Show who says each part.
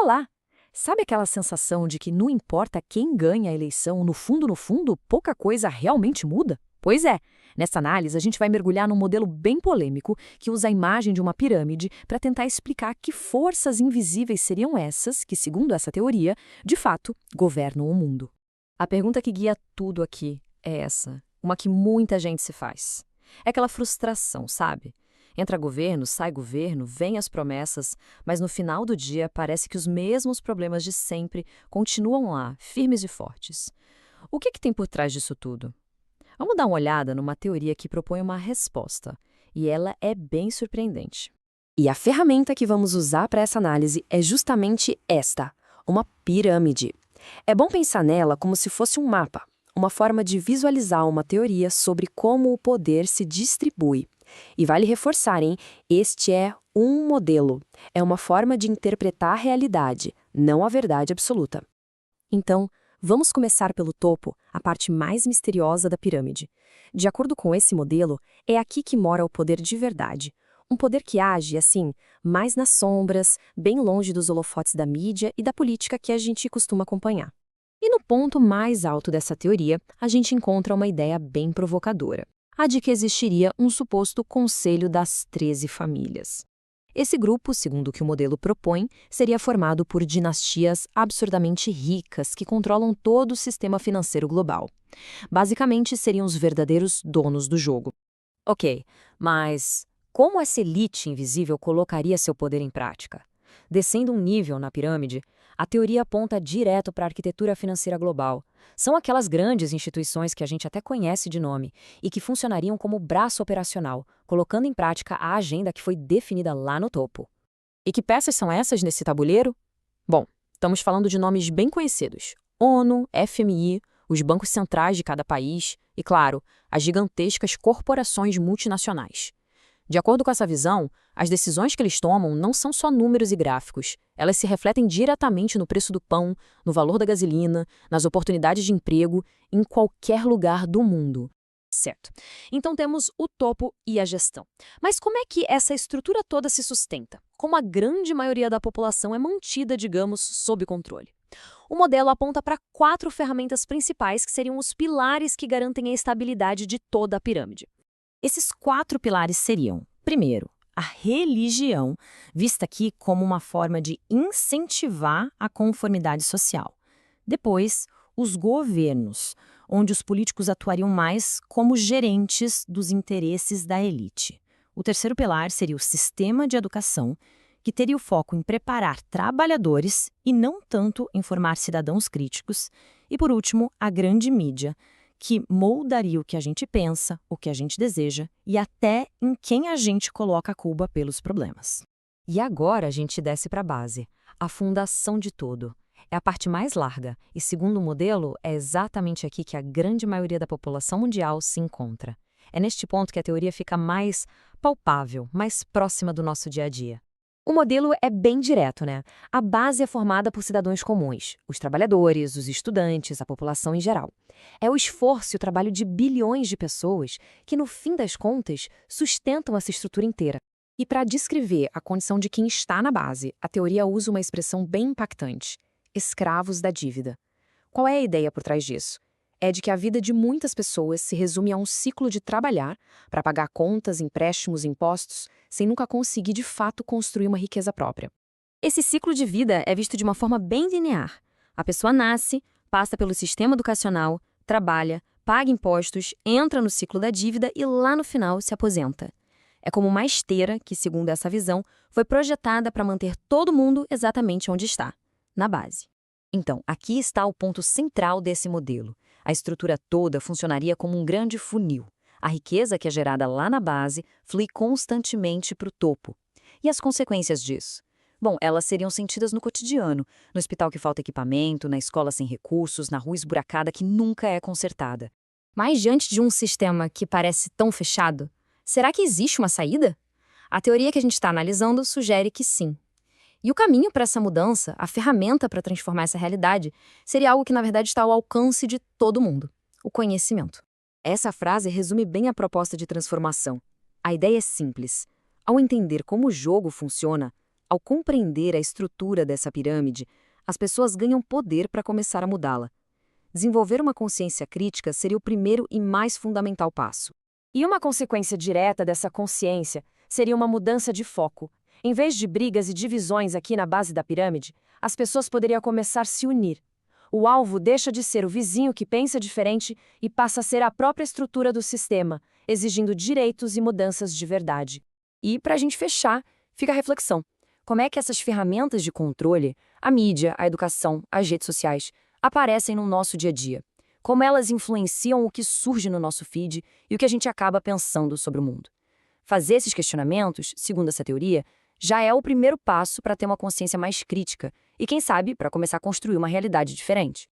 Speaker 1: rolar. Sabe aquela sensação de que não importa quem ganha a eleição, no fundo, pouca coisa realmente muda? Pois é, nessa análise a gente vai mergulhar num modelo bem polêmico que usa a imagem de uma pirâmide para tentar explicar que forças invisíveis seriam essas que, segundo essa teoria, de fato, governam o mundo. A pergunta que guia tudo aqui é essa, uma que muita gente se faz. É aquela frustração, sabe? Entra governo, sai governo, vêm as promessas, mas no final do dia parece que os mesmos problemas de sempre continuam lá, firmes e fortes. O que tem por trás disso tudo? Vamos dar uma olhada numa teoria que propõe uma resposta, e ela é bem surpreendente.
Speaker 2: E a ferramenta que vamos usar para essa análise é justamente esta, uma pirâmide. É bom pensar nela como se fosse um mapa, uma forma de visualizar uma teoria sobre como o poder se distribui. E vale reforçar, hein? Este é um modelo. É uma forma de interpretar a realidade, não a verdade absoluta. Então, vamos começar pelo topo, a parte mais misteriosa da pirâmide. De acordo com esse modelo, é aqui que mora o poder de verdade. Um poder que age, assim, mais nas sombras, bem longe dos holofotes da mídia e da política que a gente costuma acompanhar. E no ponto mais alto dessa teoria, a gente encontra uma ideia bem provocadora. A de que existiria um suposto Conselho das 13 Famílias. Esse grupo, segundo o que o modelo propõe, seria formado por dinastias absurdamente ricas que controlam todo o sistema financeiro global. Basicamente, seriam os verdadeiros donos do jogo.
Speaker 1: Ok, mas como essa elite invisível colocaria seu poder em prática? Descendo um nível na pirâmide, a teoria aponta direto para a arquitetura financeira global. São aquelas grandes instituições que a gente até conhece de nome e que funcionariam como braço operacional, colocando em prática a agenda que foi definida lá no topo. E que peças são essas nesse tabuleiro? Bom, estamos falando de nomes bem conhecidos: ONU, FMI, os bancos centrais de cada país e, claro, as gigantescas corporações multinacionais. De acordo com essa visão, as decisões que eles tomam não são só números e gráficos. Elas se refletem diretamente no preço do pão, no valor da gasolina, nas oportunidades de emprego, em qualquer lugar do mundo. Certo. Então temos o topo e a gestão. Mas como é que essa estrutura toda se sustenta? Como a grande maioria da população é mantida, digamos, sob controle? O modelo aponta para 4 ferramentas principais que seriam os pilares que garantem a estabilidade de toda a pirâmide. Esses 4 pilares seriam, primeiro, a religião, vista aqui como uma forma de incentivar a conformidade social. Depois, os governos, onde os políticos atuariam mais como gerentes dos interesses da elite. O terceiro pilar seria o sistema de educação, que teria o foco em preparar trabalhadores e não tanto em formar cidadãos críticos. E, por último, a grande mídia, que moldaria o que a gente pensa, o que a gente deseja e até em quem a gente coloca a culpa pelos problemas. E agora a gente desce para a base, a fundação de tudo. É a parte mais larga e, segundo o modelo, é exatamente aqui que a grande maioria da população mundial se encontra. É neste ponto que a teoria fica mais palpável, mais próxima do nosso dia a dia. O modelo é bem direto, né? A base é formada por cidadãos comuns, os trabalhadores, os estudantes, a população em geral. É o esforço e o trabalho de bilhões de pessoas que, no fim das contas, sustentam essa estrutura inteira. E para descrever a condição de quem está na base, a teoria usa uma expressão bem impactante: escravos da dívida. Qual é a ideia por trás disso? É de que a vida de muitas pessoas se resume a um ciclo de trabalhar para pagar contas, empréstimos, impostos, sem nunca conseguir de fato construir uma riqueza própria. Esse ciclo de vida é visto de uma forma bem linear. A pessoa nasce, passa pelo sistema educacional, trabalha, paga impostos, entra no ciclo da dívida e lá no final se aposenta. É como uma esteira que, segundo essa visão, foi projetada para manter todo mundo exatamente onde está, na base. Então, aqui está o ponto central desse modelo. A estrutura toda funcionaria como um grande funil. A riqueza que é gerada lá na base flui constantemente para o topo. E as consequências disso? Bom, elas seriam sentidas no cotidiano, no hospital que falta equipamento, na escola sem recursos, na rua esburacada que nunca é consertada. Mas diante de um sistema que parece tão fechado, será que existe uma saída? A teoria que a gente está analisando sugere que sim. E o caminho para essa mudança, a ferramenta para transformar essa realidade, seria algo que, na verdade, está ao alcance de todo mundo: o conhecimento. Essa frase resume bem a proposta de transformação. A ideia é simples. Ao entender como o jogo funciona, Ao compreender a estrutura dessa pirâmide, as pessoas ganham poder para começar a mudá-la. Desenvolver uma consciência crítica seria o primeiro e mais fundamental passo.
Speaker 2: E uma consequência direta dessa consciência seria uma mudança de foco. Em vez de brigas e divisões aqui na base da pirâmide, as pessoas poderiam começar a se unir. O alvo deixa de ser o vizinho que pensa diferente e passa a ser a própria estrutura do sistema, exigindo direitos e mudanças de verdade. E, para a gente fechar, fica a reflexão. Como é que essas ferramentas de controle, a mídia, a educação, as redes sociais, aparecem no nosso dia a dia? Como elas influenciam o que surge no nosso feed e o que a gente acaba pensando sobre o mundo? Fazer esses questionamentos, segundo essa teoria, já é o primeiro passo para ter uma consciência mais crítica e, quem sabe, para começar a construir uma realidade diferente.